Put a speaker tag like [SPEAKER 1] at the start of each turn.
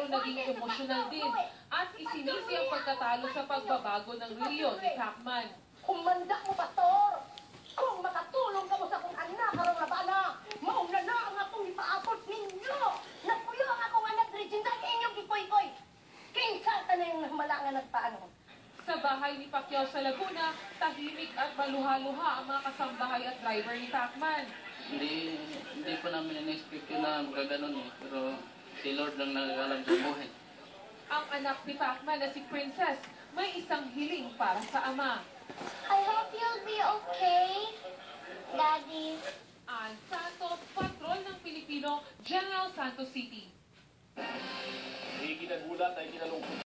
[SPEAKER 1] naging emosyonal din at isinisi ang pagkatalo sa pagbabago ng reliyon ni Pacman.
[SPEAKER 2] Kumanda mo, Pastor! Kung makatulong ka mo sa kong anak, karong labana, mauna na ang akong ipaabot ninyo! Nagpuyo ang akong anak, Regina, inyong ikoy-koy! Kinsa ka na yung malangan nagpaano?
[SPEAKER 1] Sa bahay ni Pacquiao sa Laguna, tahimik at maluha-luha ang mga kasambahay at driver ni Pacman.
[SPEAKER 3] Hindi po namin in-expect yun na magaganon eh. Pero si Lord lang nag-alam sa buhay.
[SPEAKER 1] Ang anak ni Pacman na si Princess may isang hiling para sa ama.
[SPEAKER 4] I hope you'll be okay, Daddy.
[SPEAKER 1] Ann Santos, patrol ng Pilipino, General Santos City.
[SPEAKER 5] Hindi kinagulat ay kinalungkot.